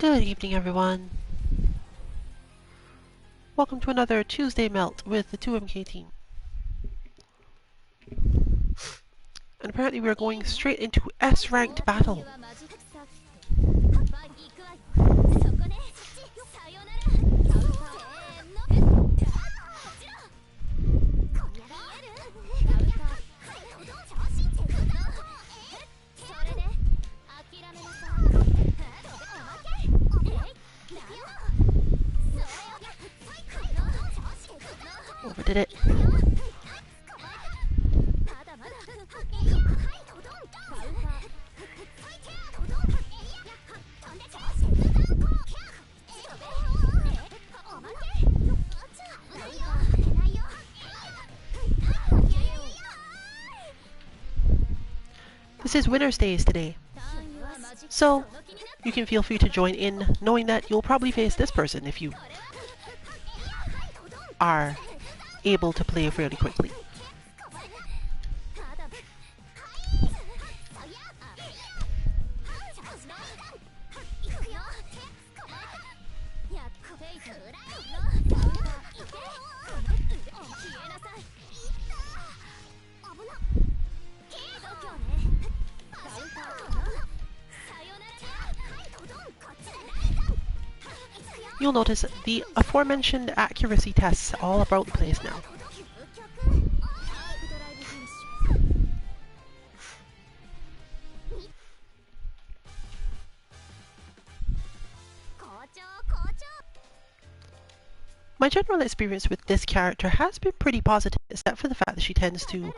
Good evening, everyone. Welcome to another Tuesday Melt with the 2MK team. And apparently we're going straight into S-ranked battle. Overdid it. This is Winner's Days today, so you can feel free to join in knowing that you'll probably face this person if you are able to play fairly quickly. You'll notice the aforementioned accuracy tests all about the place now. My general experience with this character has been pretty positive, except for the fact that she tends to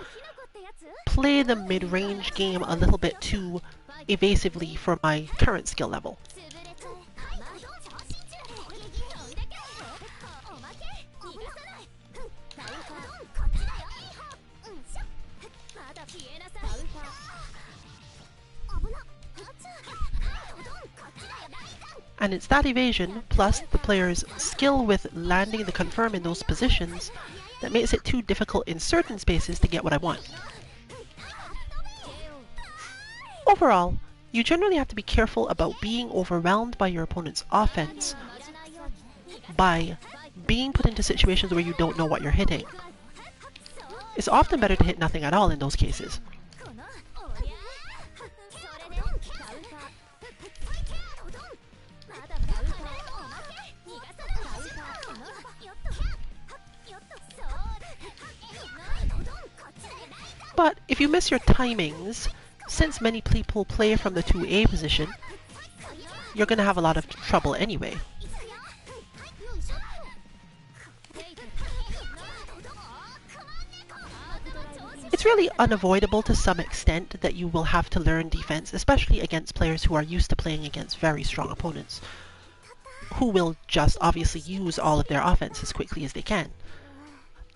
play the mid-range game a little bit too evasively for my current skill level. And it's that evasion, plus the player's skill with landing the confirm in those positions, that makes it too difficult in certain spaces to get what I want. Overall, you generally have to be careful about being overwhelmed by your opponent's offense by being put into situations where you don't know what you're hitting. It's often better to hit nothing at all in those cases. But if you miss your timings, since many people play from the 2A position, you're going to have a lot of trouble anyway. It's really unavoidable to some extent that you will have to learn defense, especially against players who are used to playing against very strong opponents, who will just obviously use all of their offense as quickly as they can.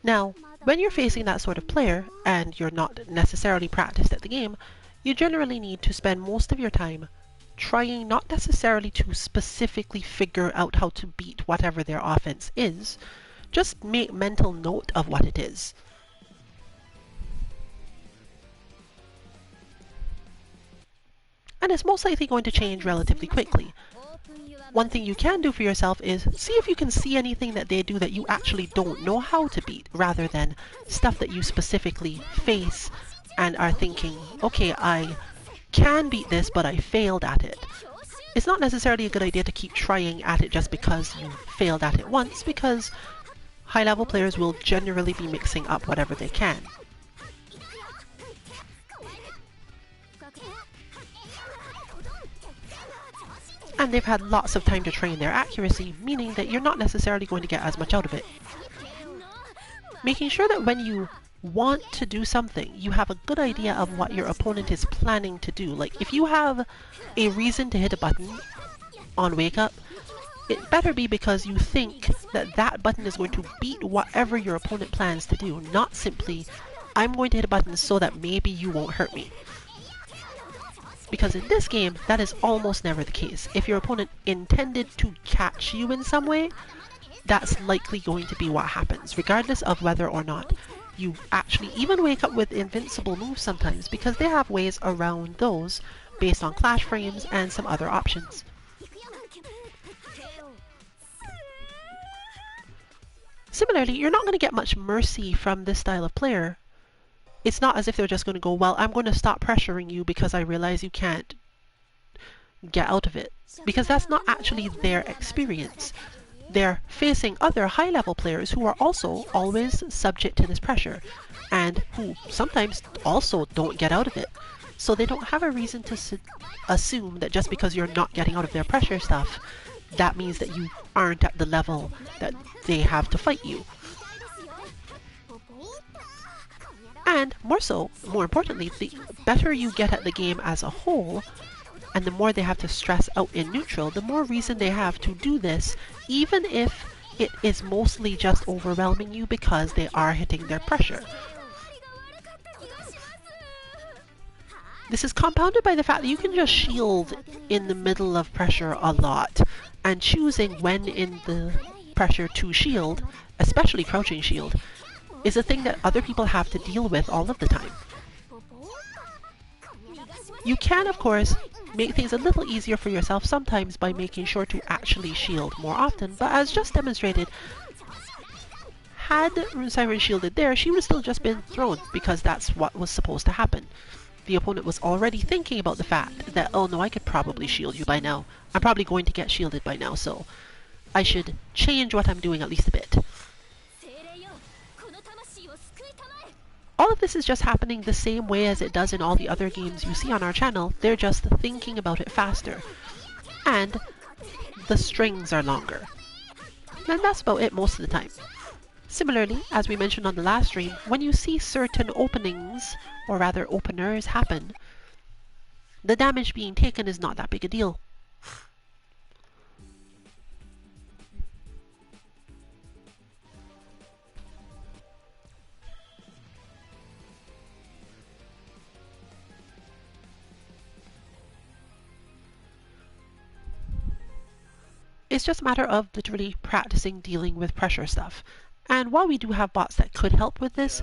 Now, when you're facing that sort of player, and you're not necessarily practiced at the game, you generally need to spend most of your time trying not necessarily to specifically figure out how to beat whatever their offense is, just make mental note of what it is. And it's most likely going to change relatively quickly. One thing you can do for yourself is see if you can see anything that they do that you actually don't know how to beat, rather than stuff that you specifically face and are thinking, okay, I can beat this, but I failed at it. It's not necessarily a good idea to keep trying at it just because you failed at it once, because high-level players will generally be mixing up whatever they can. And they've had lots of time to train their accuracy, meaning that you're not necessarily going to get as much out of it. Making sure that when you want to do something, you have a good idea of what your opponent is planning to do. Like, if you have a reason to hit a button on Wake Up, it better be because you think that that button is going to beat whatever your opponent plans to do, not simply, I'm going to hit a button so that maybe you won't hurt me. Because in this game, that is almost never the case. If your opponent intended to catch you in some way, that's likely going to be what happens, regardless of whether or not you actually even wake up with invincible moves sometimes, because they have ways around those based on clash frames and some other options. Similarly, you're not going to get much mercy from this style of player. It's not as if they're just going to go, well, I'm going to stop pressuring you because I realize you can't get out of it. Because that's not actually their experience. They're facing other high-level players who are also always subject to this pressure, and who sometimes also don't get out of it. So they don't have a reason to assume that just because you're not getting out of their pressure stuff, that means that you aren't at the level that they have to fight you. And more importantly, the better you get at the game as a whole, and the more they have to stress out in neutral, the more reason they have to do this, even if it is mostly just overwhelming you because they are hitting their pressure. This is compounded by the fact that you can just shield in the middle of pressure a lot, and choosing when in the pressure to shield, especially crouching shield, is a thing that other people have to deal with all of the time. You can, of course, make things a little easier for yourself sometimes by making sure to actually shield more often, but as just demonstrated, had Rune Siren shielded there, she would have still just been thrown, because that's what was supposed to happen. The opponent was already thinking about the fact that, oh no, I could probably shield you by now. I'm probably going to get shielded by now, so I should change what I'm doing at least a bit. All of this is just happening the same way as it does in all the other games you see on our channel. They're just thinking about it faster. And the strings are longer. And that's about it most of the time. Similarly, as we mentioned on the last stream, when you see certain openings, or rather openers, happen, the damage being taken is not that big a deal. It's just a matter of literally practicing dealing with pressure stuff. And while we do have bots that could help with this,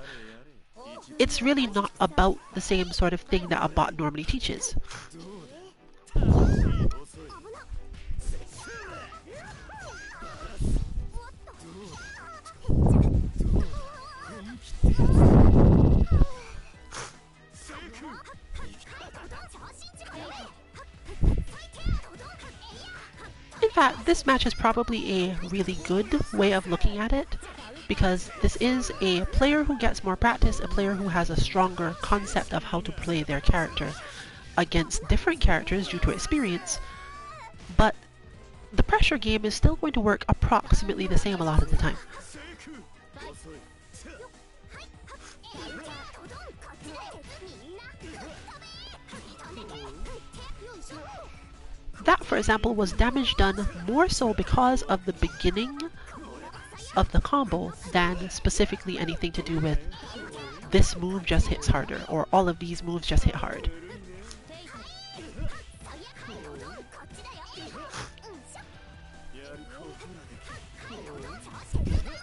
it's really not about the same sort of thing that a bot normally teaches. In fact, this match is probably a really good way of looking at it, because this is a player who gets more practice, a player who has a stronger concept of how to play their character against different characters due to experience, but the pressure game is still going to work approximately the same a lot of the time. That, for example, was damage done more so because of the beginning of the combo than specifically anything to do with this move just hits harder, or all of these moves just hit hard.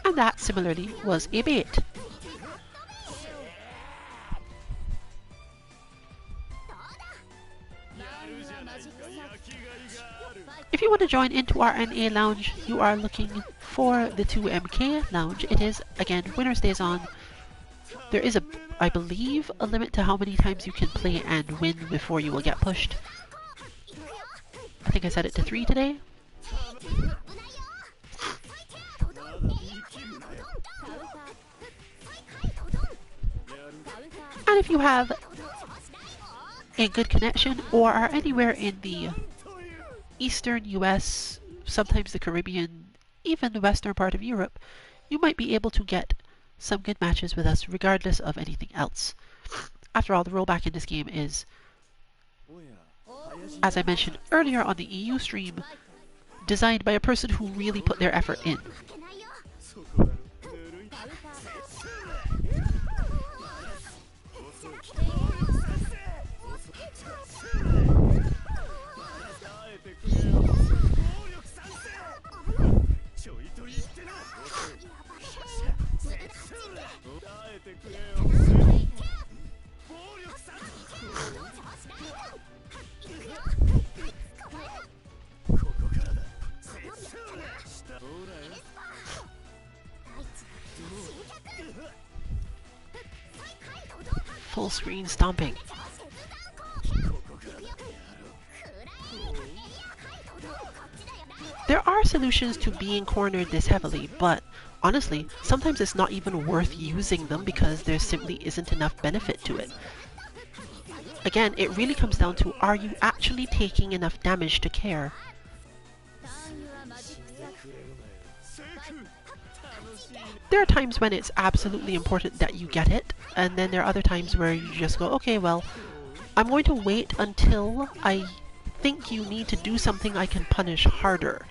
And that, similarly, was a bait. If you want to join into our NA lounge, you are looking for the 2MK lounge. It is, again, winner stays on. There is, I believe, a limit to how many times you can play and win before you will get pushed. I think I set it to 3 today. And if you have a good connection or are anywhere in the Eastern US, sometimes the Caribbean, even the western part of Europe, you might be able to get some good matches with us regardless of anything else. After all, the rollback in this game is, as I mentioned earlier on the EU stream, designed by a person who really put their effort in. full screen stomping. There are solutions to being cornered this heavily, but honestly, sometimes it's not even worth using them because there simply isn't enough benefit to it. Again, it really comes down to, are you actually taking enough damage to care? There are times when it's absolutely important that you get it, and then there are other times where you just go, okay, well, I'm going to wait until I think you need to do something I can punish harder.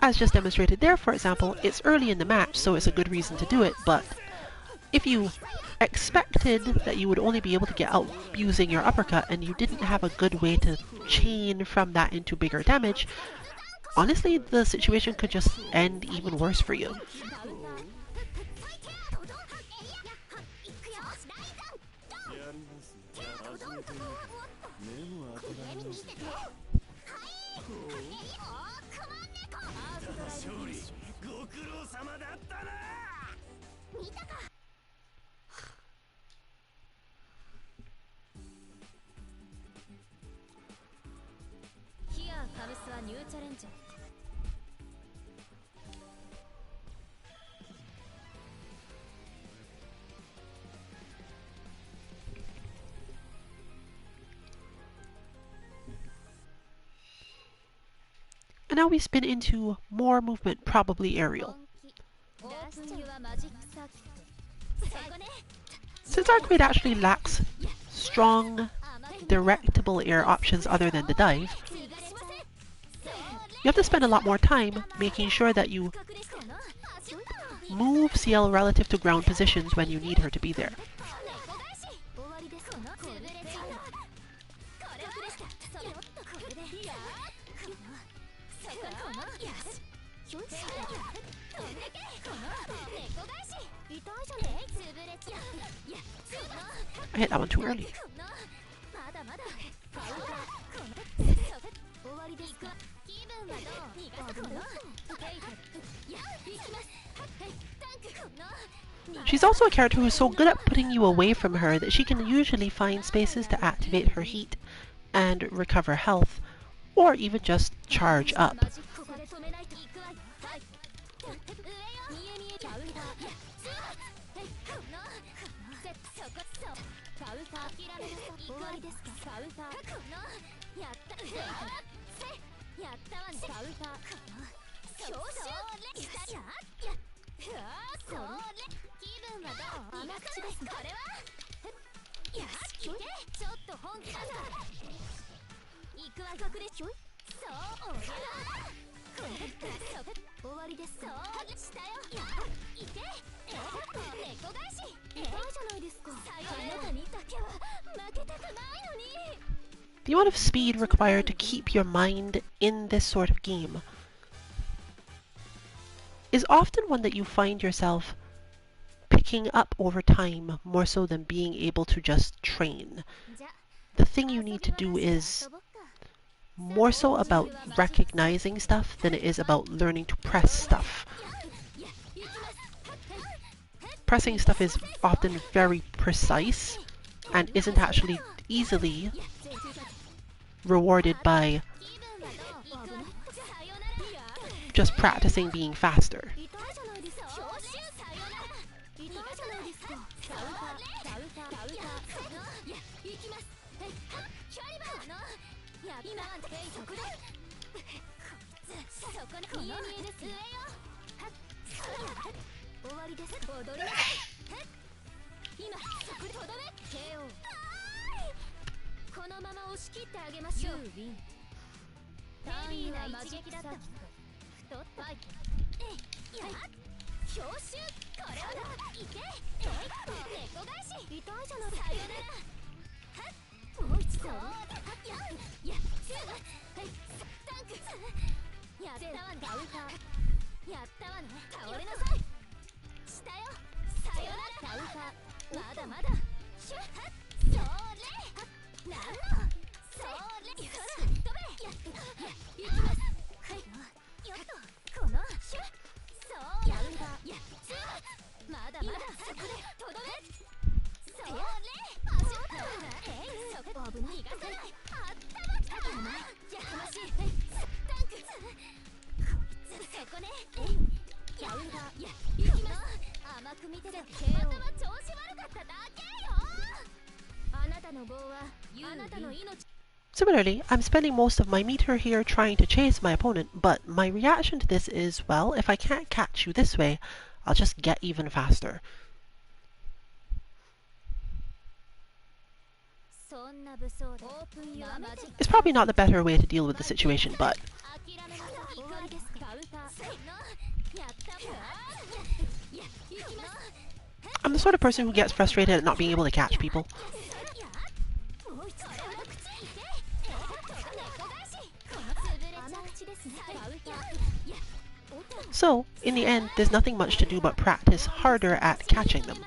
As just demonstrated there, for example, it's early in the match, so it's a good reason to do it, but if you expected that you would only be able to get out using your uppercut and you didn't have a good way to chain from that into bigger damage, honestly, the situation could just end even worse for you. And now we spin into more movement, probably aerial. Since Arcade actually lacks strong, directable air options other than the dive, you have to spend a lot more time making sure that you move CL relative to ground positions when you need her to be there. I hit that one too early. She's also a character who's so good at putting you away from her that she can usually find spaces to activate her heat and recover health, or even just charge up. The amount of speed required to keep your mind in this sort of game is often one that you find yourself picking up over time more so than being able to just train. The thing you need to do is more so about recognizing stuff than it is about learning to press stuff. Pressing stuff is often very precise and isn't actually easily rewarded by just practicing being faster. Similarly, I'm spending most of my meter here trying to chase my opponent, but my reaction to this is, well, if I can't catch you this way, I'll just get even faster. It's probably not the better way to deal with the situation, but I'm the sort of person who gets frustrated at not being able to catch people. So, in the end, there's nothing much to do but practice harder at catching them.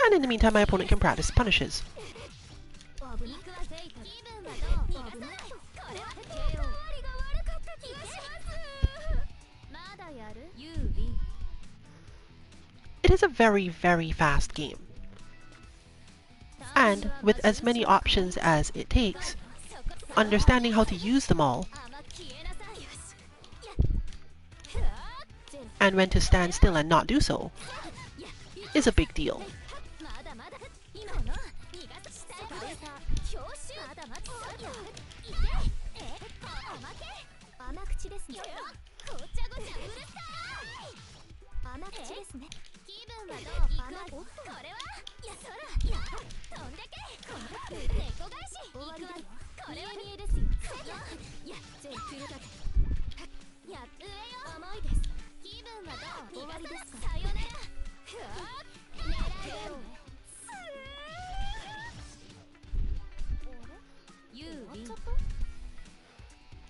And in the meantime, my opponent can practice punishes. It is a very, very fast game. And with as many options as it takes, understanding how to use them all and when to stand still and not do so is a big deal.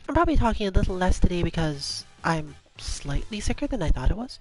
I'm probably talking a little less today because I'm slightly sicker than I thought it was.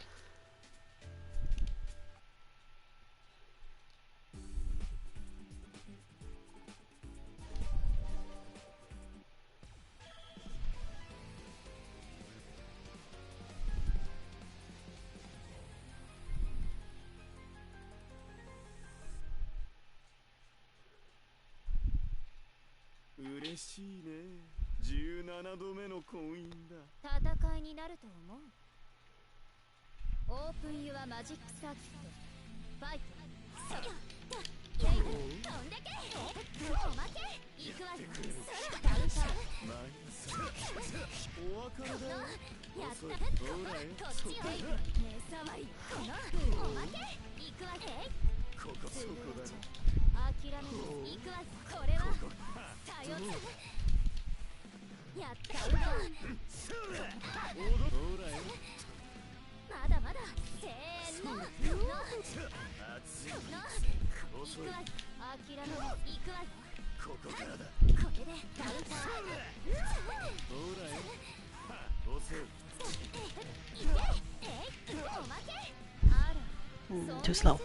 Too slow.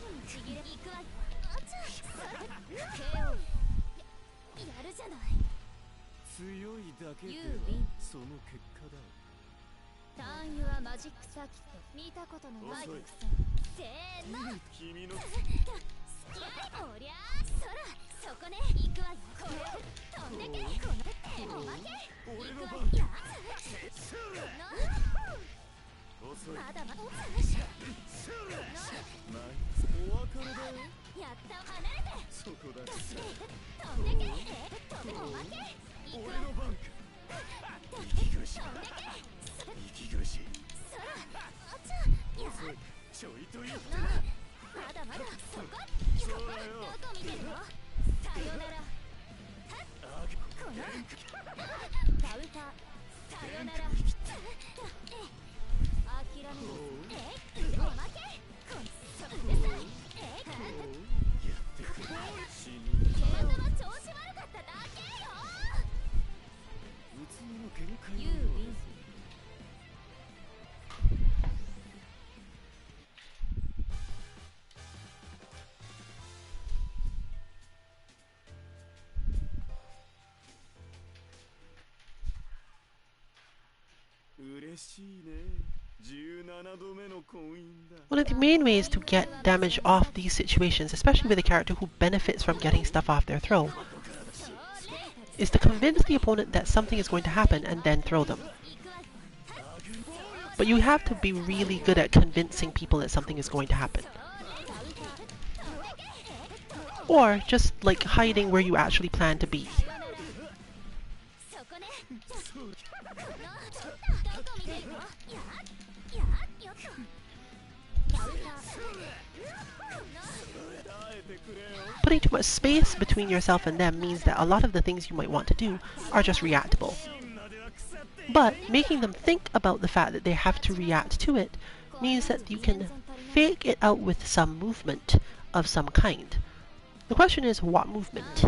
One of the main ways to get damage off these situations, especially with a character who benefits from getting stuff off their throw, is to convince the opponent that something is going to happen and then throw them. But you have to be really good at convincing people that something is going to happen. Or just like hiding where you actually plan to be. Putting too much space between yourself and them means that a lot of the things you might want to do are just reactable. But making them think about the fact that they have to react to it means that you can fake it out with some movement of some kind. The question is, what movement?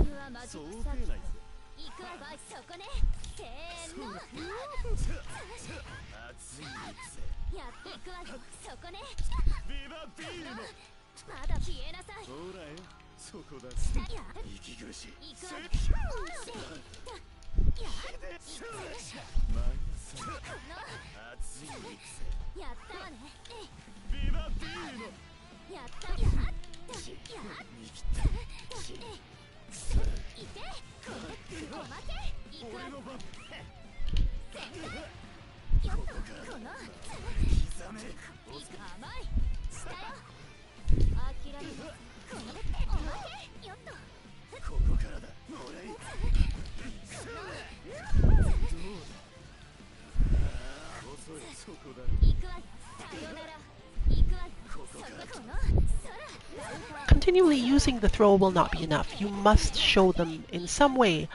Continually using the throw will not be enough. You must show them in some way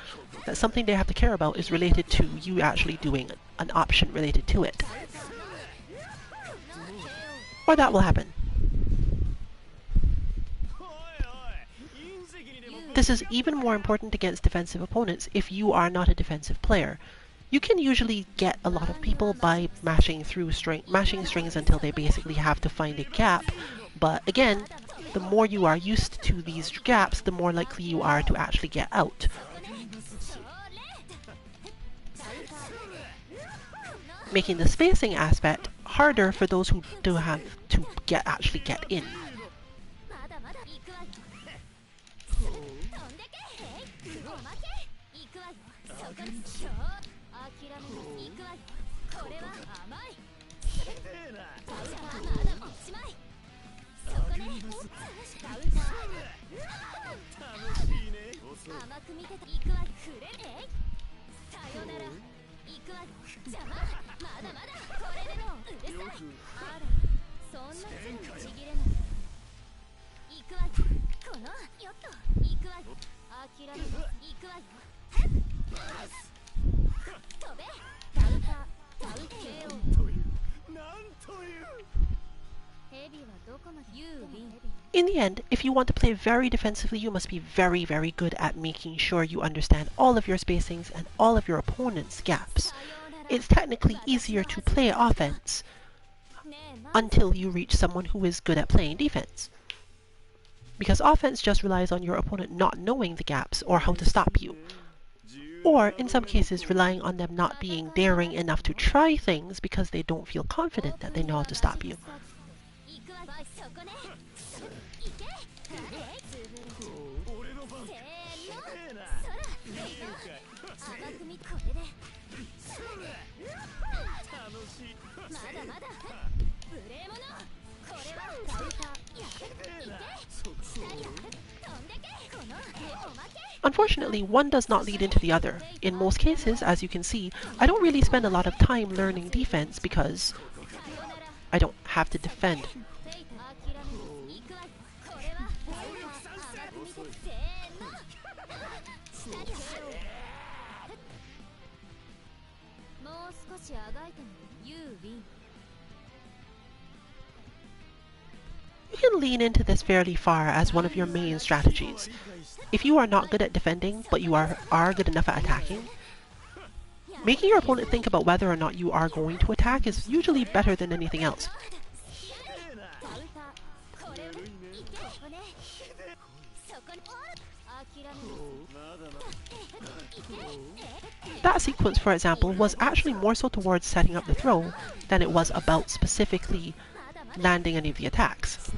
that something they have to care about is related to you actually doing an option related to it. Or that will happen. This is even more important against defensive opponents if you are not a defensive player. You can usually get a lot of people by mashing strings until they basically have to find a gap, but again, the more you are used to these gaps, the more likely you are to actually get out. Making the spacing aspect harder for those who do have to actually get in. In the end, if you want to play very defensively, you must be very, very good at making sure you understand all of your spacings and all of your opponent's gaps. It's technically easier to play offense until you reach someone who is good at playing defense. Because offense just relies on your opponent not knowing the gaps or how to stop you. Or, in some cases, relying on them not being daring enough to try things because they don't feel confident that they know how to stop you. Unfortunately, one does not lead into the other. In most cases, as you can see, I don't really spend a lot of time learning defense because I don't have to defend. You can lean into this fairly far as one of your main strategies. If you are not good at defending, but you are good enough at attacking, making your opponent think about whether or not you are going to attack is usually better than anything else. That sequence, for example, was actually more so towards setting up the throw than it was about specifically landing any of the attacks.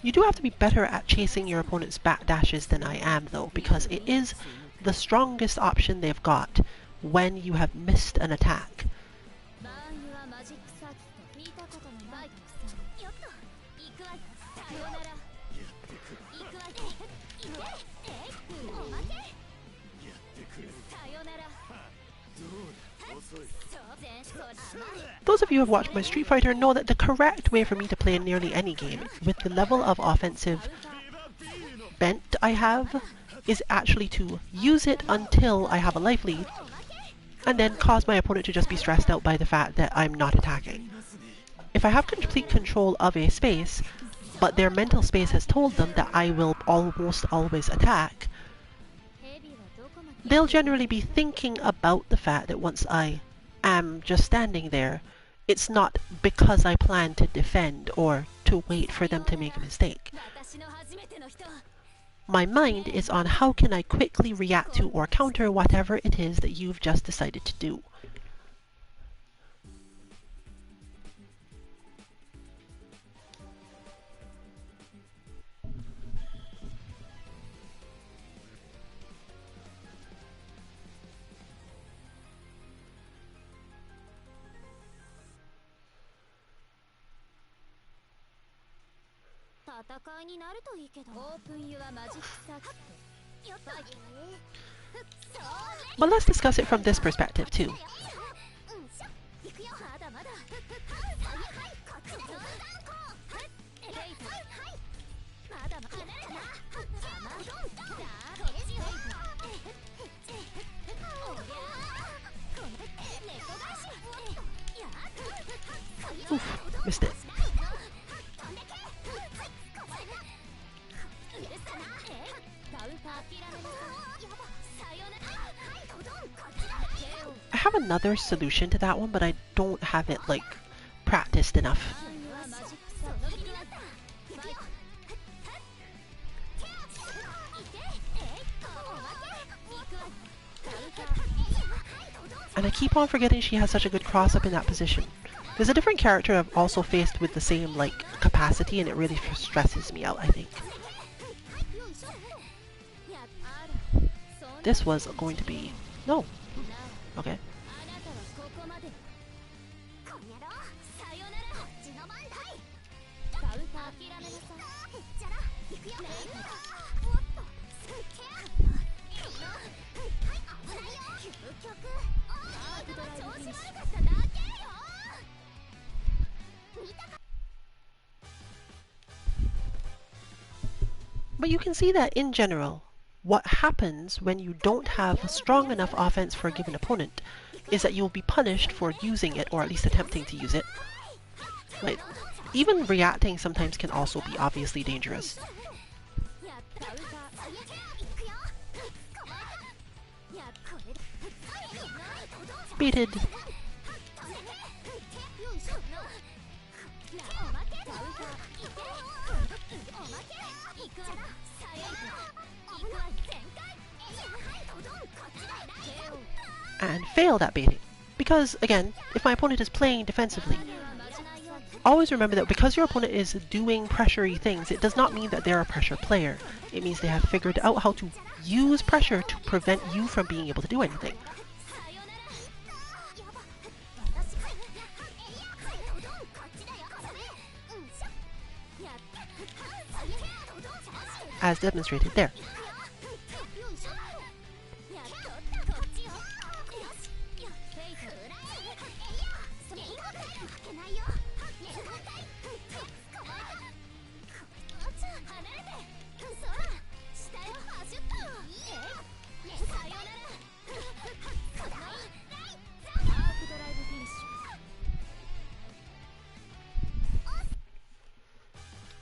You do have to be better at chasing your opponent's backdashes than I am, though, because it is the strongest option they've got when you have missed an attack. Those of you who have watched my Street Fighter know that the correct way for me to play nearly any game, with the level of offensive bent I have, is actually to use it until I have a life lead, and then cause my opponent to just be stressed out by the fact that I'm not attacking. If I have complete control of a space, but their mental space has told them that I will almost always attack, they'll generally be thinking about the fact that once I am just standing there, it's not because I plan to defend or to wait for them to make a mistake. My mind is on how can I quickly react to or counter whatever it is that you've just decided to do. But let's discuss it from this perspective too. Oof, missed it. I have another solution to that one, but I don't have it, like, practiced enough. And I keep on forgetting she has such a good cross-up in that position. There's a different character I've also faced with the same, like, capacity, and it really stresses me out, I think. This was going to be... No. Okay. But you can see that in general, what happens when you don't have a strong enough offense for a given opponent is that you'll be punished for using it, or at least attempting to use it. Right? Even reacting sometimes can also be obviously dangerous. Baited. And failed at baiting. Because, again, if my opponent is playing defensively, always remember that because your opponent is doing pressure-y things, it does not mean that they're a pressure player. It means they have figured out how to use pressure to prevent you from being able to do anything. As demonstrated there.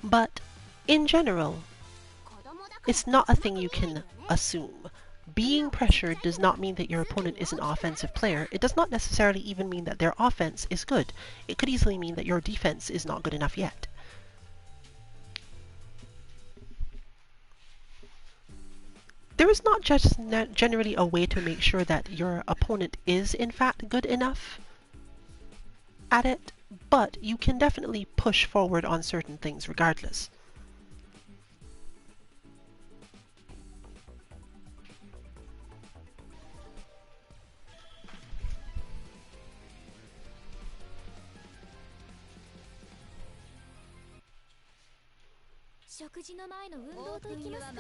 But In general, it's not a thing you can assume. Being pressured does not mean that your opponent is an offensive player. It does not necessarily even mean that their offense is good. It could easily mean that your defense is not good enough yet. There is not just generally a way to make sure that your opponent is in fact good enough at it, but you can definitely push forward on certain things regardless.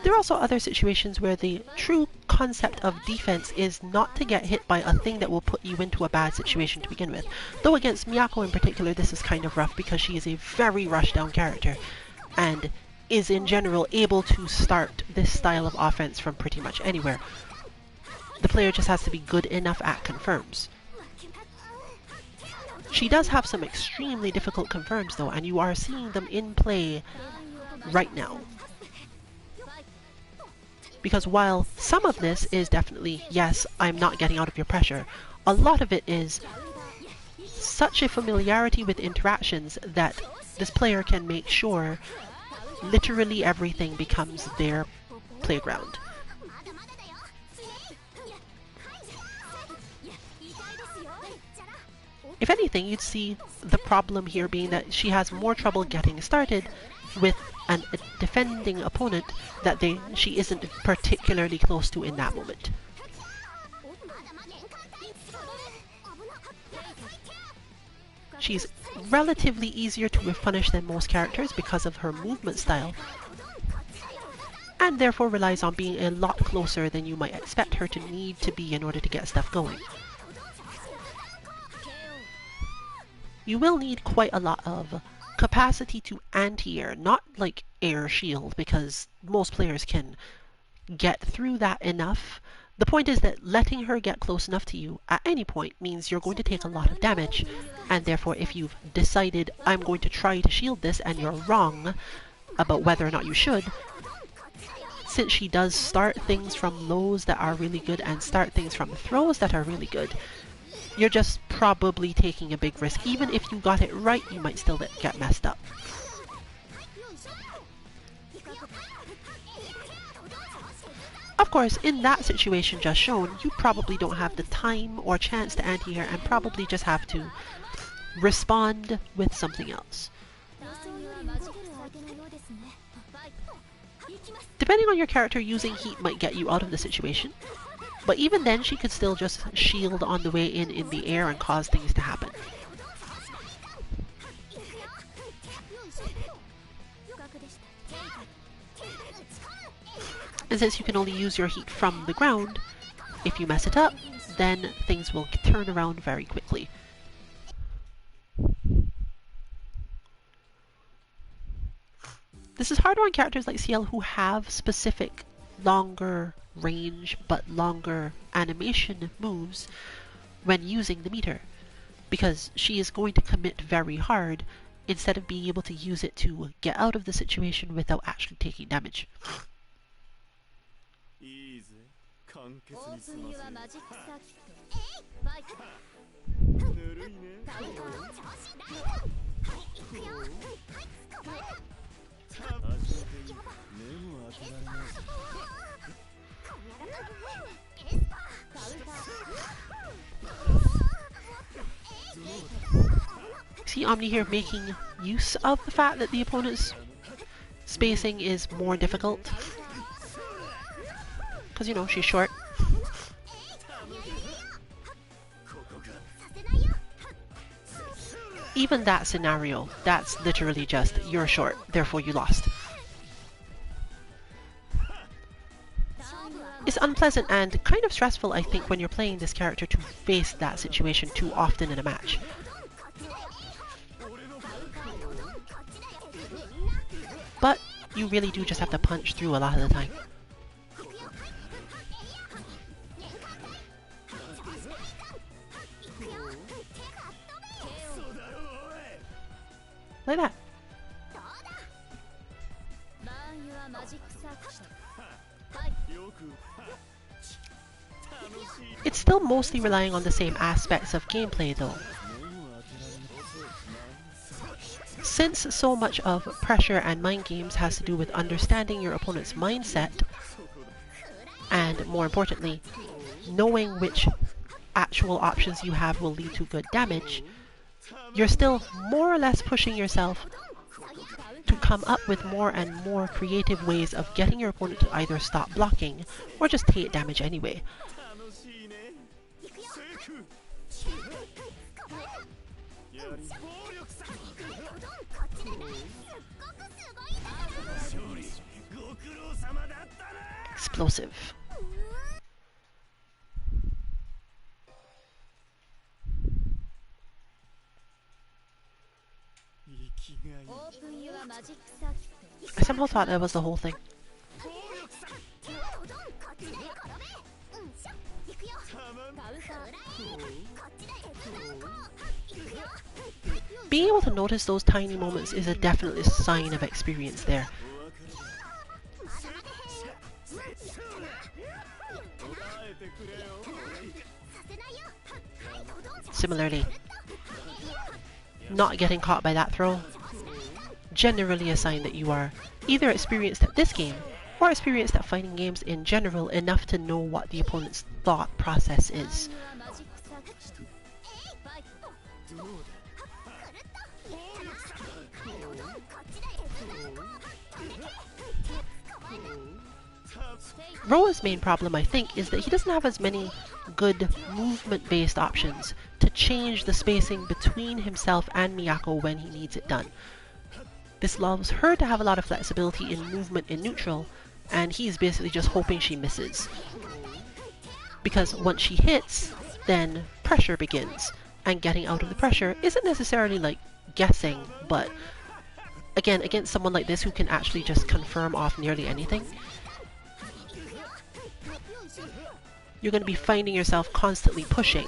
There are also other situations where the true concept of defense is not to get hit by a thing that will put you into a bad situation to begin with. Though against Miyako in particular, this is kind of rough because she is a very rush-down character and is in general able to start this style of offense from pretty much anywhere. The player just has to be good enough at confirms. She does have some extremely difficult confirms though, and you are seeing them in play right now. Because while some of this is definitely, yes, I'm not getting out of your pressure, a lot of it is such a familiarity with interactions that this player can make sure literally everything becomes their playground. If anything, you'd see the problem here being that she has more trouble getting started with a defending opponent that she isn't particularly close to in that moment. She's relatively easier to punish than most characters because of her movement style, and therefore relies on being a lot closer than you might expect her to need to be in order to get stuff going. You will need quite a lot of capacity to anti-air, not like air shield, because most players can get through that enough. The point is that letting her get close enough to you at any point means you're going to take a lot of damage, and therefore if you've decided I'm going to try to shield this and you're wrong about whether or not you should, since she does start things from lows that are really good and start things from throws that are really good, you're just probably taking a big risk. Even if you got it right, you might still get messed up. Of course, in that situation just shown, you probably don't have the time or chance to anti-air and probably just have to respond with something else. Depending on your character, using heat might get you out of the situation. But even then, she could still just shield on the way in the air and cause things to happen. And since you can only use your heat from the ground, if you mess it up, then things will turn around very quickly. This is harder on characters like Ciel who have specific longer range but longer animation moves when using the meter, because she is going to commit very hard instead of being able to use it to get out of the situation without actually taking damage. See Omni here making use of the fact that the opponent's spacing is more difficult. Because, you know, she's short. Even that scenario, that's literally just, you're short, therefore you lost. It's unpleasant and kind of stressful, I think, when you're playing this character to face that situation too often in a match. But you really do just have to punch through a lot of the time. Like that. It's still mostly relying on the same aspects of gameplay though. Since so much of pressure and mind games has to do with understanding your opponent's mindset, and more importantly, knowing which actual options you have will lead to good damage, you're still more or less pushing yourself to come up with more and more creative ways of getting your opponent to either stop blocking or just take damage anyway. Explosive. I somehow thought that was the whole thing. Being able to notice those tiny moments is a definite sign of experience there. Similarly, not getting caught by that throw, generally a sign that you are either experienced at this game or experienced at fighting games in general enough to know what the opponent's thought process is. Roa's main problem, I think, is that he doesn't have as many good movement-based options to change the spacing between himself and Miyako when he needs it done. This allows her to have a lot of flexibility in movement in neutral, and he's basically just hoping she misses. Because once she hits, then pressure begins, and getting out of the pressure isn't necessarily like guessing, but again, against someone like this who can actually just confirm off nearly anything, you're going to be finding yourself constantly pushing.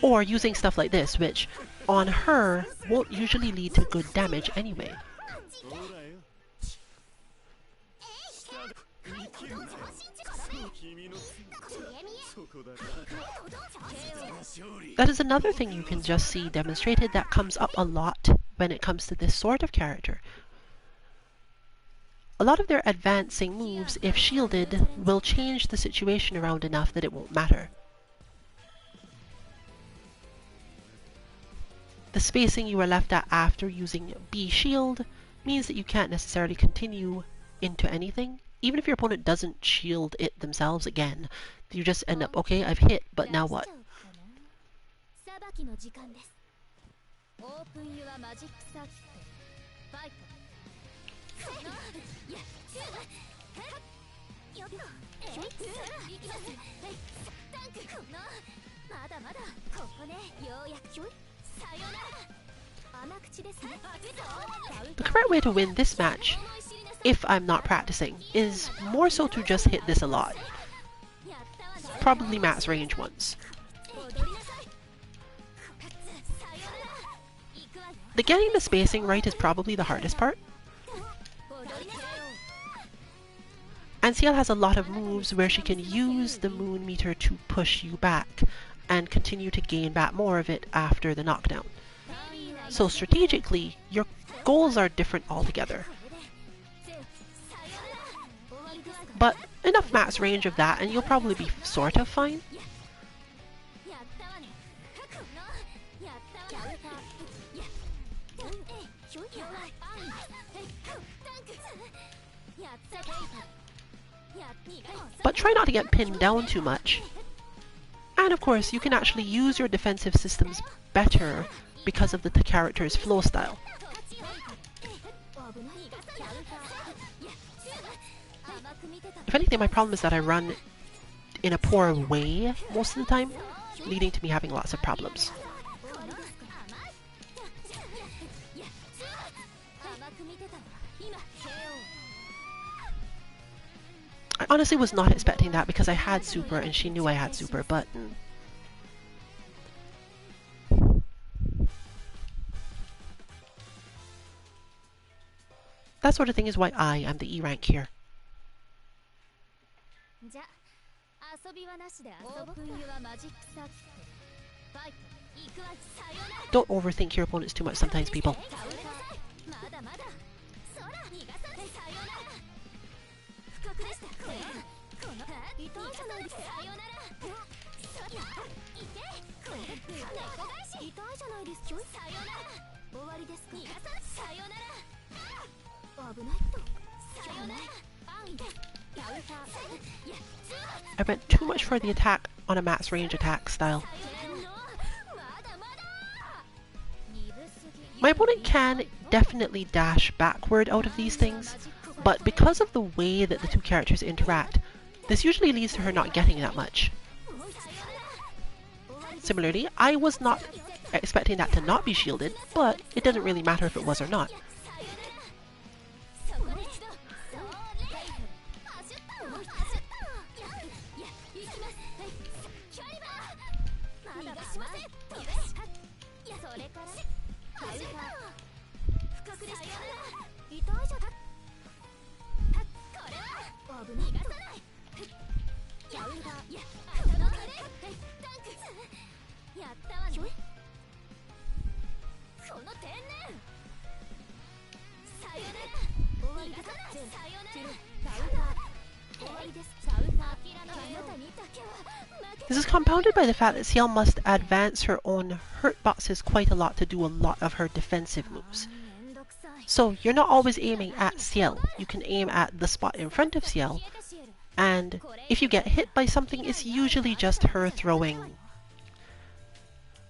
Or using stuff like this, which on her won't usually lead to good damage anyway. That is another thing you can just see demonstrated that comes up a lot when it comes to this sort of character. A lot of their advancing moves, if shielded, will change the situation around enough that it won't matter. The spacing you are left at after using B shield means that you can't necessarily continue into anything. Even if your opponent doesn't shield it themselves again, you just end up, okay, I've hit, but now what? The correct way to win this match, if I'm not practicing, is more so to just hit this a lot. Probably max range ones. The getting the spacing right is probably the hardest part. And Ciel has a lot of moves where she can use the moon meter to push you back and continue to gain back more of it after the knockdown. So strategically, your goals are different altogether. But enough max range of that and you'll probably be sort of fine. But try not to get pinned down too much. And of course, you can actually use your defensive systems better because of the character's flow style. If anything, my problem is that I run in a poor way most of the time, leading to me having lots of problems. I honestly was not expecting that because I had super and she knew I had super, but that sort of thing is why I am the E rank here. Don't overthink your opponents too much sometimes, people. I went too much for the attack on a max range attack style. My opponent can definitely dash backward out of these things, but because of the way that the two characters interact, this usually leads to her not getting that much. Similarly, I was not expecting that to not be shielded, but it doesn't really matter if it was or not. This is compounded by the fact that Ciel must advance her own hurt boxes quite a lot to do a lot of her defensive moves. So you're not always aiming at Ciel, you can aim at the spot in front of Ciel, and if you get hit by something, it's usually just her throwing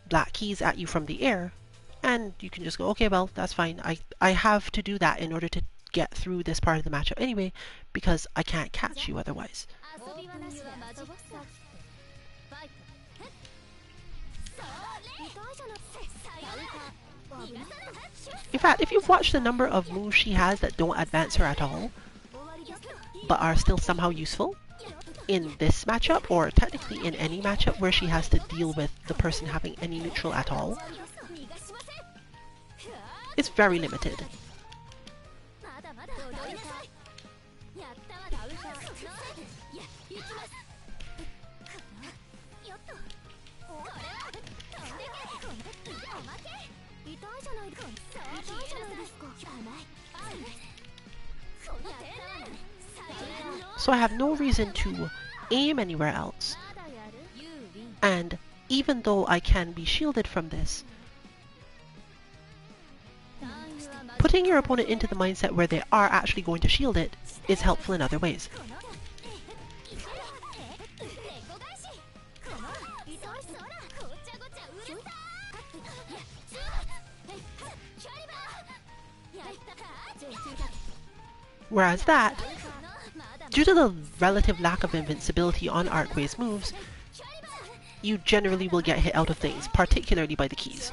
black keys at you from the air, and you can just go, okay, well, that's fine. I have to do that in order to get through this part of the matchup anyway, because I can't catch you otherwise. In fact, if you've watched the number of moves she has that don't advance her at all, but are still somehow useful, in this matchup, or technically in any matchup where she has to deal with the person having any neutral at all, it's very limited. So I have no reason to aim anywhere else, and even though I can be shielded from this, putting your opponent into the mindset where they are actually going to shield it is helpful in other ways. Whereas that, due to the relative lack of invincibility on Arcway's moves, you generally will get hit out of things, particularly by the keys.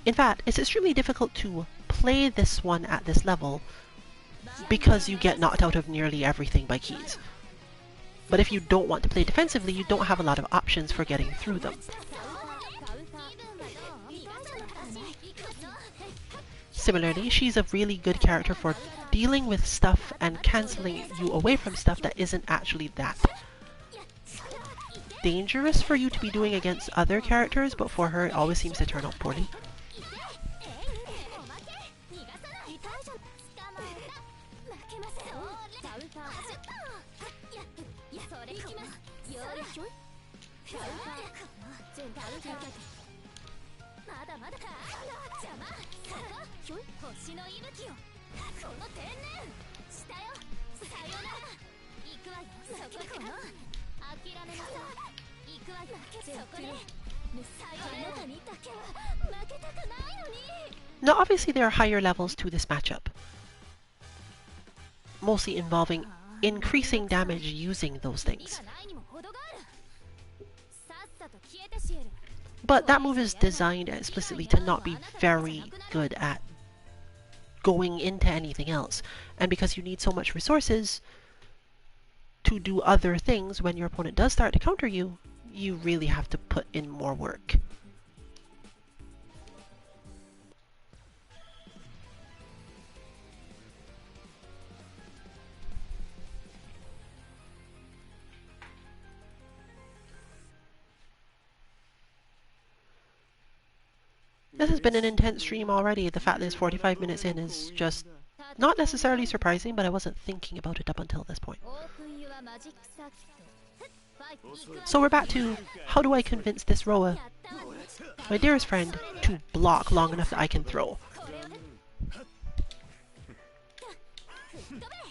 In fact, it's extremely difficult to play this one at this level because you get knocked out of nearly everything by keys. But if you don't want to play defensively, you don't have a lot of options for getting through them. Similarly, she's a really good character for dealing with stuff and cancelling you away from stuff that isn't actually that dangerous for you to be doing against other characters, but for her it always seems to turn out poorly. Now obviously there are higher levels to this matchup, mostly involving increasing damage using those things. But that move is designed explicitly to not be very good at going into anything else, and because you need so much resources to do other things when your opponent does start to counter you, you really have to put in more work. This has been an intense stream already. The fact that it's 45 minutes in is just not necessarily surprising, but I wasn't thinking about it up until this point. So we're back to, how do I convince this Roa, my dearest friend, to block long enough that I can throw?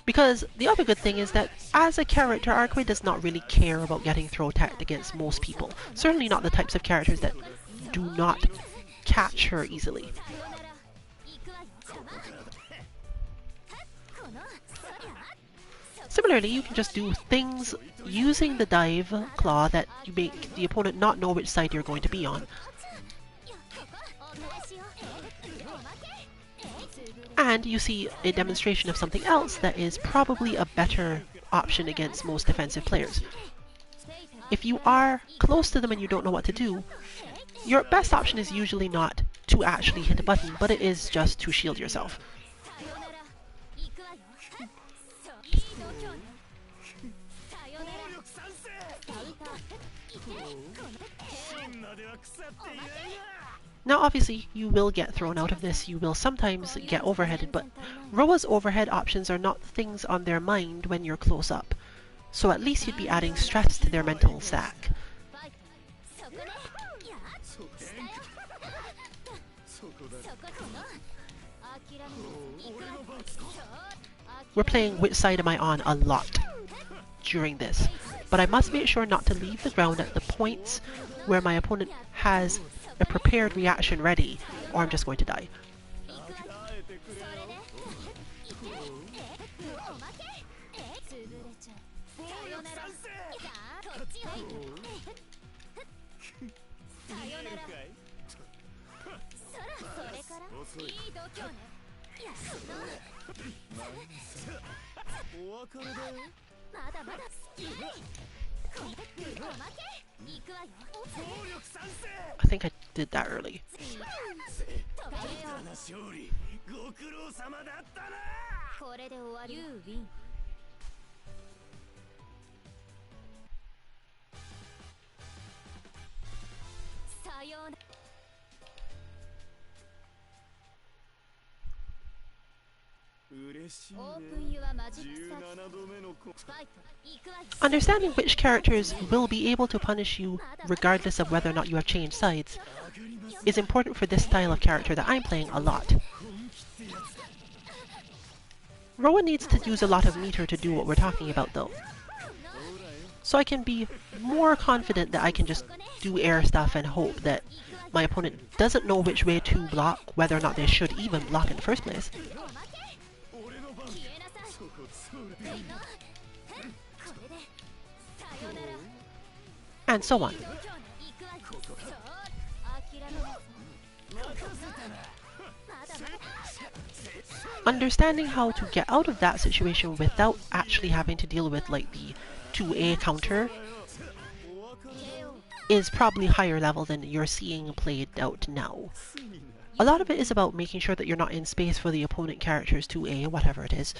Because the other good thing is that as a character, Archway does not really care about getting throw attacked against most people. Certainly not the types of characters that do not catch her easily. Similarly, you can just do things using the dive claw that you make the opponent not know which side you're going to be on. And you see a demonstration of something else that is probably a better option against most defensive players. If you are close to them and you don't know what to do, your best option is usually not to actually hit a button, but it is just to shield yourself. Now obviously you will get thrown out of this, you will sometimes get overheaded, but Roa's overhead options are not things on their mind when you're close up, so at least you'd be adding stress to their mental stack. We're playing which side am I on a lot during this, but I must make sure not to leave the ground at the points where my opponent has a prepared reaction ready, or I'm just going to die. I think I did that early. Understanding which characters will be able to punish you regardless of whether or not you have changed sides is important for this style of character that I'm playing a lot. Roa needs to use a lot of meter to do what we're talking about though. So I can be more confident that I can just do air stuff and hope that my opponent doesn't know which way to block, whether or not they should even block in the first place. And so on. Understanding how to get out of that situation without actually having to deal with like the 2A counter is probably higher level than you're seeing played out now. A lot of it is about making sure that you're not in space for the opponent character's 2A, whatever it is.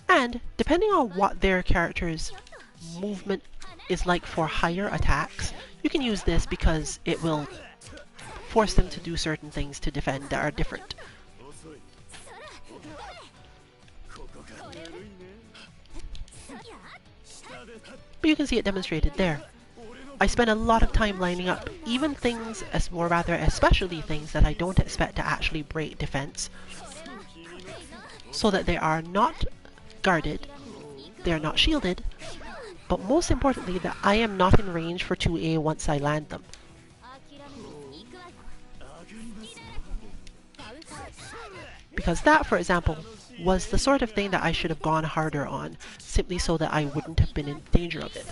And depending on what their character's movement is like for higher attacks, you can use this because it will force them to do certain things to defend that are different. But you can see it demonstrated there. I spend a lot of time lining up even things, or rather especially things that I don't expect to actually break defense, so that they are not guarded, they are not shielded, but most importantly that I am not in range for 2A once I land them. Because that, for example, was the sort of thing that I should have gone harder on, simply so that I wouldn't have been in danger of it.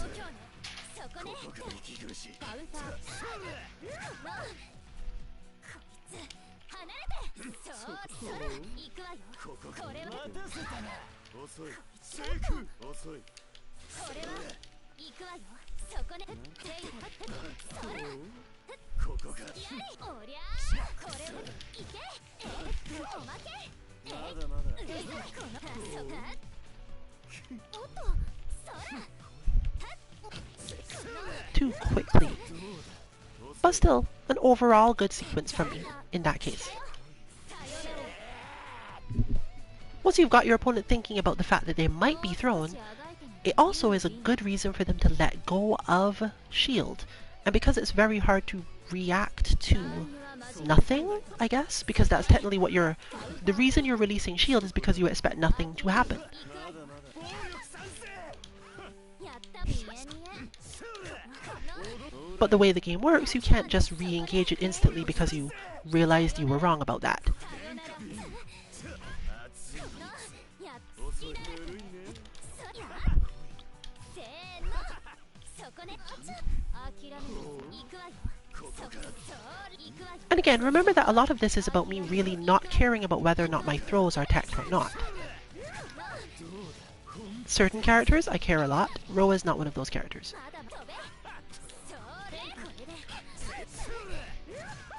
Too quickly. But still, an overall good sequence from me in that case. Once you've got your opponent thinking about the fact that they might be thrown, it also is a good reason for them to let go of shield. And because it's very hard to react to nothing, I guess, because that's technically what the reason you're releasing shield is because you expect nothing to happen. But the way the game works, you can't just re-engage it instantly because you realized you were wrong about that. And again, remember that a lot of this is about me really not caring about whether or not my throws are teched or not. Certain characters, I care a lot. Ro is not one of those characters.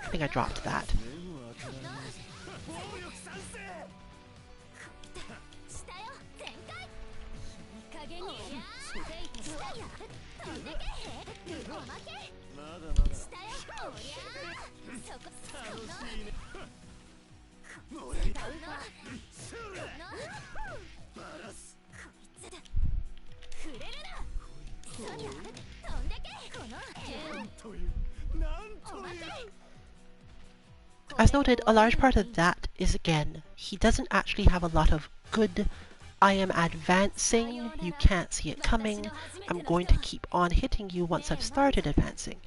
I think I dropped that. As noted, a large part of that is, again, he doesn't actually have a lot of good I am advancing, you can't see it coming, I'm going to keep on hitting you once I've started advancing.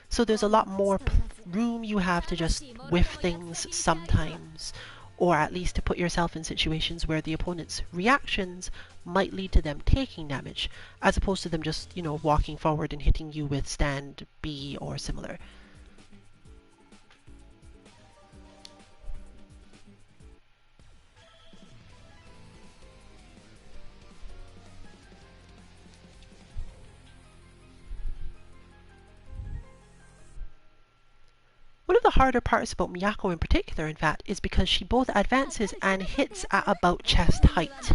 So there's a lot more room you have to just whiff things sometimes, or at least to put yourself in situations where the opponent's reactions might lead to them taking damage, as opposed to them just, walking forward and hitting you with stand B or similar. One of the harder parts about Miyako in particular, in fact, is because she both advances and hits at about chest height,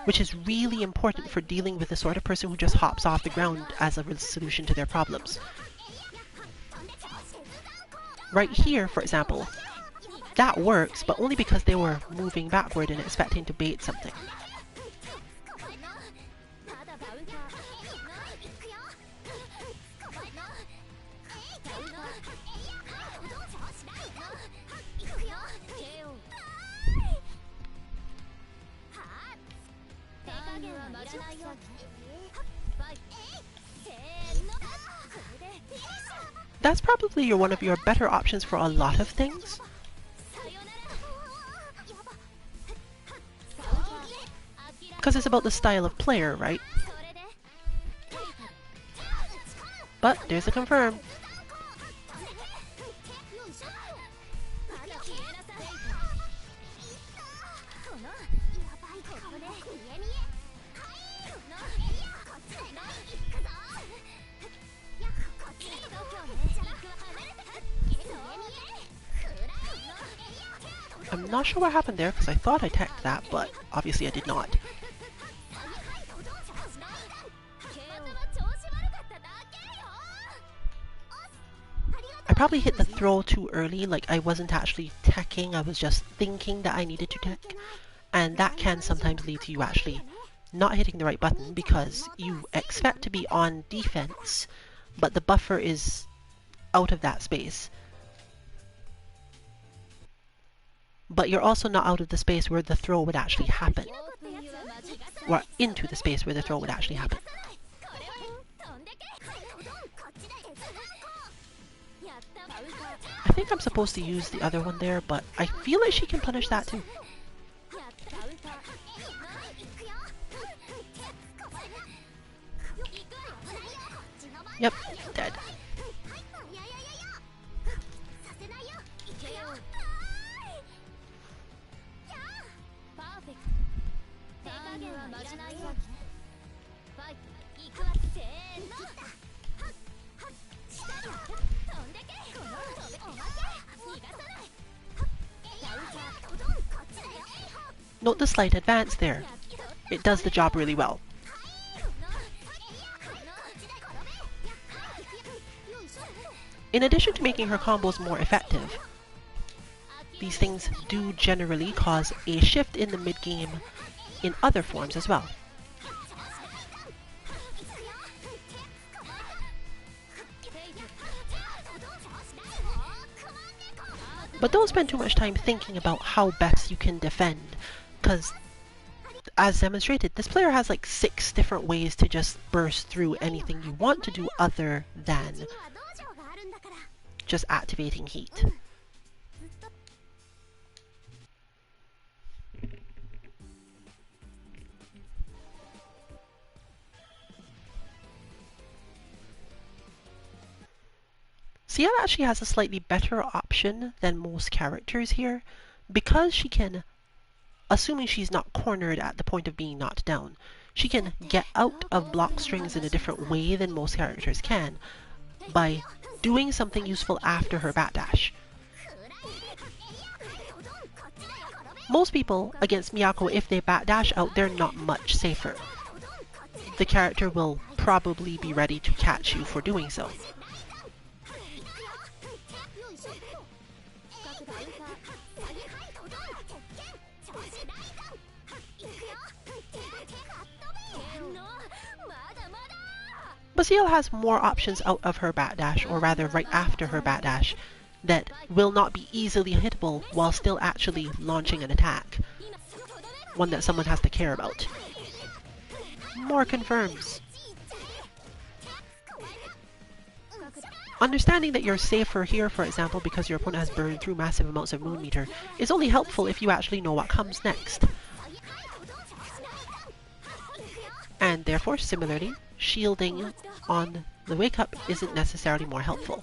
which is really important for dealing with the sort of person who just hops off the ground as a solution to their problems. Right here, for example, that works, but only because they were moving backward and expecting to bait something. That's probably one of your better options for a lot of things. Because it's about the style of player, right? But there's a confirm. I'm not sure what happened there because I thought I teched that, but obviously I did not. I probably hit the throw too early, like I wasn't actually teching, I was just thinking that I needed to tech. And that can sometimes lead to you actually not hitting the right button because you expect to be on defense, but the buffer is out of that space. But you're also not out of the space where the throw would actually happen. Or into the space where the throw would actually happen. I think I'm supposed to use the other one there, but I feel like she can punish that too. Yep, dead. Note the slight advance there. It does the job really well. In addition to making her combos more effective, these things do generally cause a shift in the mid-game in other forms as well. But don't spend too much time thinking about how best you can defend, because as demonstrated, this player has like 6 different ways to just burst through anything you want to do other than just activating heat. Ciel actually has a slightly better option than most characters here, because she can, assuming she's not cornered at the point of being knocked down, she can get out of block strings in a different way than most characters can, by doing something useful after her backdash. Most people against Miyako, if they backdash out, they're not much safer. The character will probably be ready to catch you for doing so. But Ciel has more options out of her backdash, or rather right after her backdash, that will not be easily hittable while still actually launching an attack. One that someone has to care about. More confirms. Understanding that you're safer here, for example, because your opponent has burned through massive amounts of Moon Meter, is only helpful if you actually know what comes next. And therefore, similarly, shielding on the wake up isn't necessarily more helpful.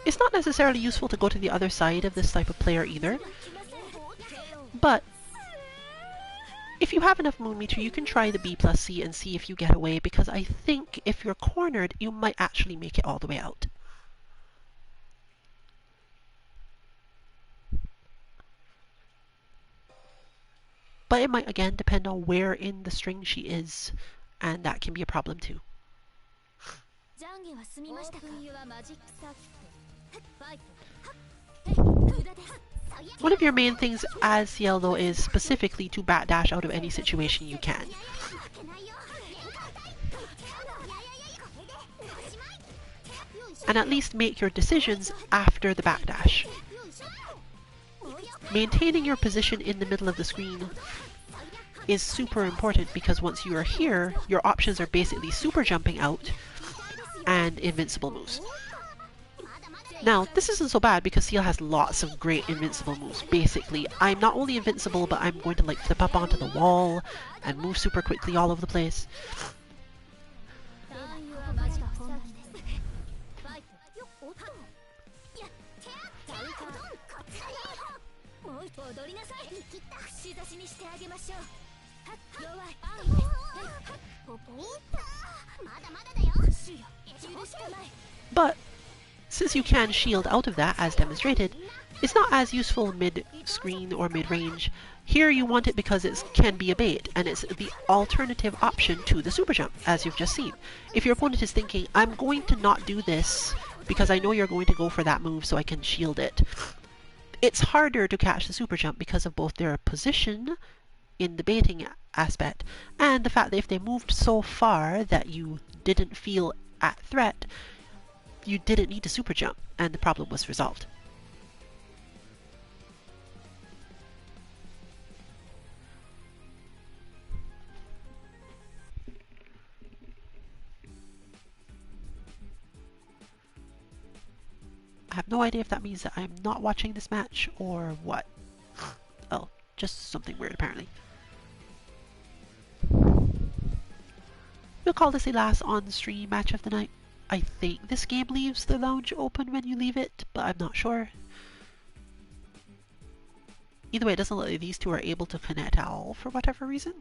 It's not necessarily useful to go to the other side of this type of player either, but if you have enough Moon Meter, you can try the B+C and see if you get away, because I think if you're cornered, you might actually make it all the way out. But it might again depend on where in the string she is, and that can be a problem too. One of your main things as Ciel though is specifically to backdash out of any situation you can. And at least make your decisions after the backdash. Maintaining your position in the middle of the screen is super important, because once you are here, your options are basically super jumping out and invincible moves. Now, this isn't so bad because Ciel has lots of great invincible moves. Basically, I'm not only invincible, but I'm going to like flip up onto the wall and move super quickly all over the place. But since you can shield out of that, as demonstrated, it's not as useful mid-screen or mid-range. Here you want it because it can be a bait, and it's the alternative option to the super jump, as you've just seen. If your opponent is thinking, I'm going to not do this because I know you're going to go for that move so I can shield it, it's harder to catch the super jump because of both their position in the baiting aspect, and the fact that if they moved so far that you didn't feel at threat, you didn't need to super jump, and the problem was resolved. I have no idea if that means that I'm not watching this match or what. Oh, just something weird apparently. We'll call this the last on-stream match of the night. I think this game leaves the lounge open when you leave it, but I'm not sure. Either way, it doesn't look like these two are able to connect at all for whatever reason.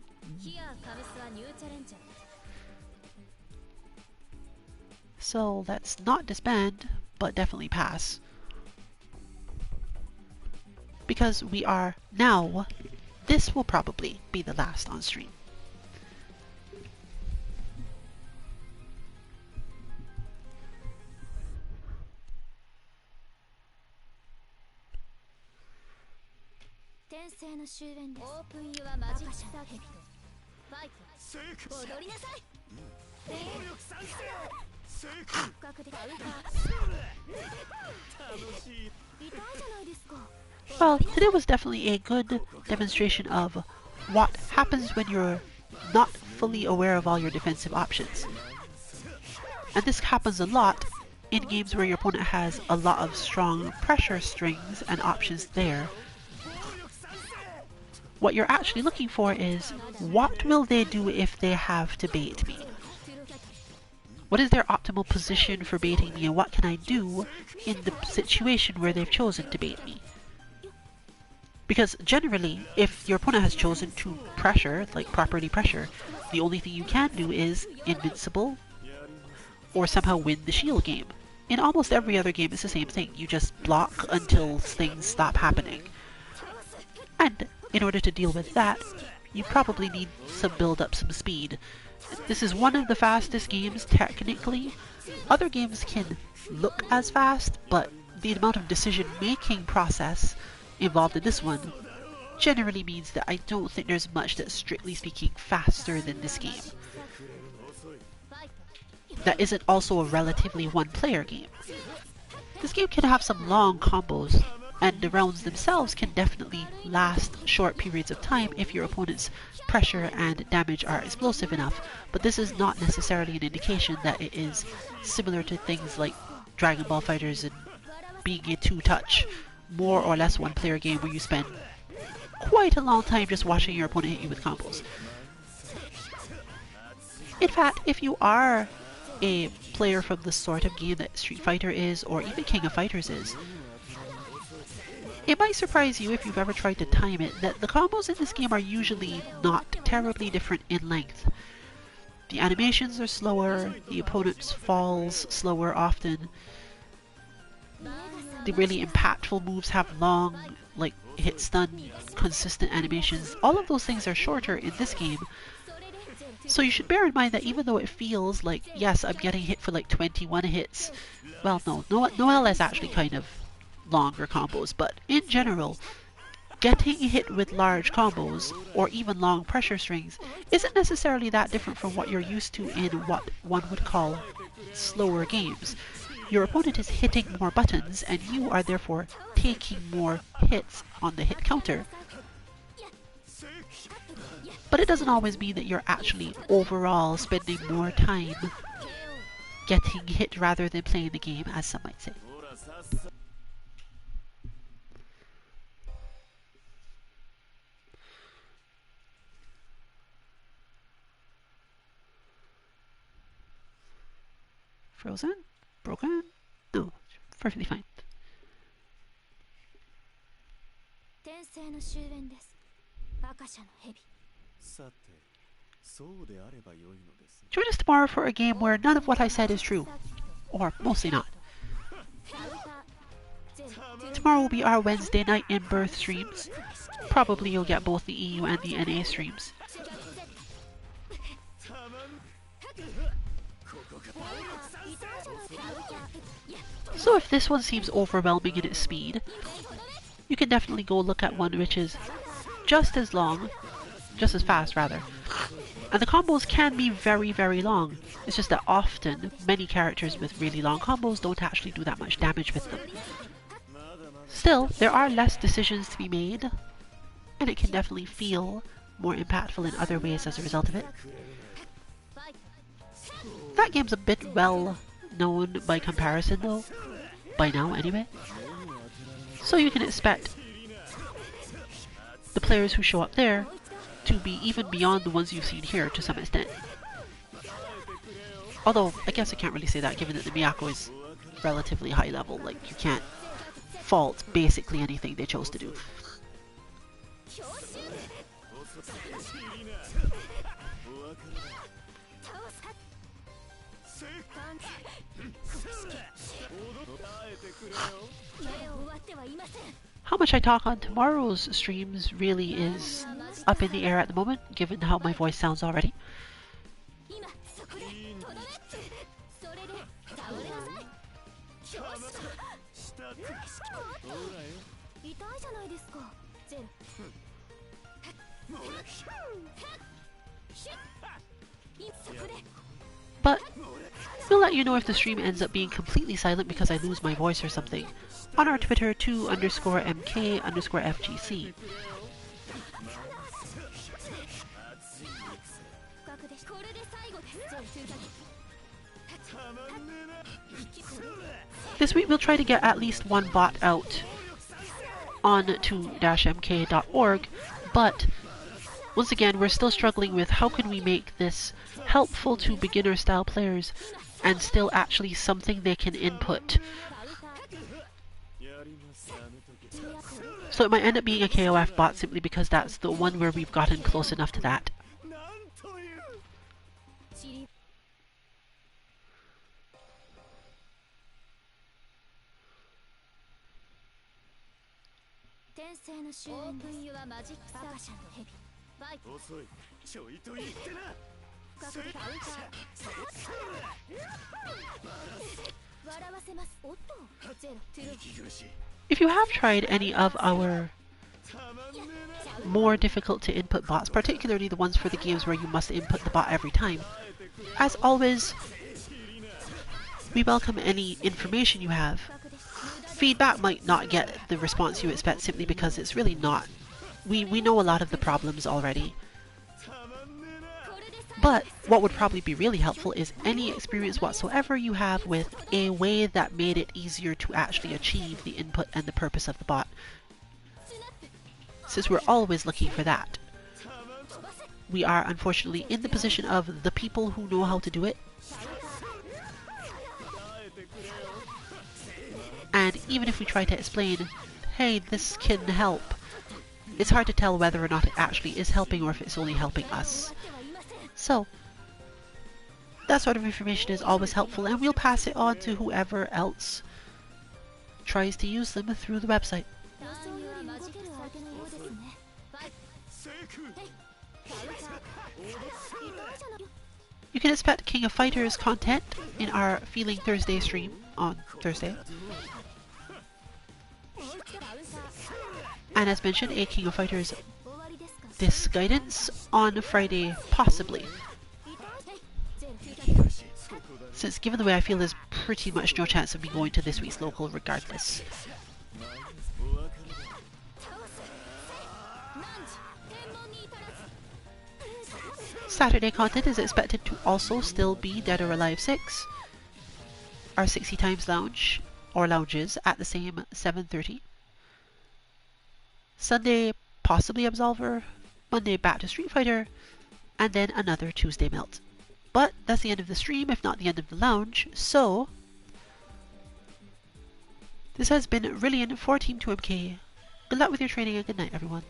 So let's not disband, but definitely pass. Because we are now, this will probably be the last on stream. Well, today was definitely a good demonstration of what happens when you're not fully aware of all your defensive options. And this happens a lot in games where your opponent has a lot of strong pressure strings and options there. What you're actually looking for is, what will they do if they have to bait me? What is their optimal position for baiting me, and what can I do in the situation where they've chosen to bait me? Because generally, if your opponent has chosen to pressure, like properly pressure, the only thing you can do is invincible or somehow win the shield game. In almost every other game, it's the same thing. You just block until things stop happening. And in order to deal with that, you probably need to build up some speed. This is one of the fastest games, technically. Other games can look as fast, but the amount of decision-making process involved in this one generally means that I don't think there's much that's strictly speaking faster than this game. That isn't also a relatively one-player game. This game can have some long combos, and the rounds themselves can definitely last short periods of time if your opponent's pressure and damage are explosive enough, but this is not necessarily an indication that it is similar to things like Dragon Ball FighterZ and being a two-touch, more or less one-player game where you spend quite a long time just watching your opponent hit you with combos. In fact, if you are a player from the sort of game that Street Fighter is, or even King of Fighters is, it might surprise you if you've ever tried to time it that the combos in this game are usually not terribly different in length. The animations are slower, the opponent's falls slower often, the really impactful moves have long, like hit stun, consistent animations. All of those things are shorter in this game. So you should bear in mind that even though it feels like, yes, I'm getting hit for like 21 hits, well, Noelle is actually kind of longer combos, but in general, getting hit with large combos or even long pressure strings isn't necessarily that different from what you're used to in what one would call slower games. Your opponent is hitting more buttons and you are therefore taking more hits on the hit counter. But it doesn't always mean that you're actually overall spending more time getting hit rather than playing the game, as some might say. Frozen? Broken? No, perfectly fine. Join us tomorrow for a game where none of what I said is true. Or mostly not. Tomorrow will be our Wednesday night in-birth streams. Probably you'll get both the EU and the NA streams. So if this one seems overwhelming in its speed, you can definitely go look at one which is just as long, just as fast rather. And the combos can be very, very long. It's just that often, many characters with really long combos don't actually do that much damage with them. Still, there are less decisions to be made, and it can definitely feel more impactful in other ways as a result of it. That game's a bit well known by comparison though, by now anyway. So you can expect the players who show up there to be even beyond the ones you've seen here to some extent. Although, I guess I can't really say that given that the Miyako is relatively high level, like you can't fault basically anything they chose to do. How much I talk on tomorrow's streams really is up in the air at the moment, given how my voice sounds already. But we'll let you know if the stream ends up being completely silent because I lose my voice or something on our Twitter 2_MK_FGC. This week we'll try to get at least one bot out on 2-mk.org, but once again we're still struggling with how can we make this helpful to beginner style players and still actually something they can input. So it might end up being a KOF bot simply because that's the one where we've gotten close enough to that. If you have tried any of our more difficult to input bots, particularly the ones for the games where you must input the bot every time, as always, we welcome any information you have. Feedback might not get the response you expect simply because it's really not. We know a lot of the problems already. But what would probably be really helpful is any experience whatsoever you have with a way that made it easier to actually achieve the input and the purpose of the bot, since we're always looking for that. We are unfortunately in the position of the people who know how to do it, and even if we try to explain, hey, this can help, it's hard to tell whether or not it actually is helping or if it's only helping us. So, that sort of information is always helpful, and we'll pass it on to whoever else tries to use them through the website. You can expect King of Fighters content in our Feeling Thursday stream on Thursday. And as mentioned, a King of Fighters This guidance on Friday, possibly. Since given the way I feel, there's pretty much no chance of me going to this week's local regardless. Saturday content is expected to also still be Dead or Alive 6, our 60 times lounge, or lounges, at the same 7:30. Sunday, possibly Absolver, Monday back to Street Fighter, and then another Tuesday melt. But that's the end of the stream, if not the end of the lounge, so this has been Rillian for Team 2MK. Good luck with your training and good night, everyone.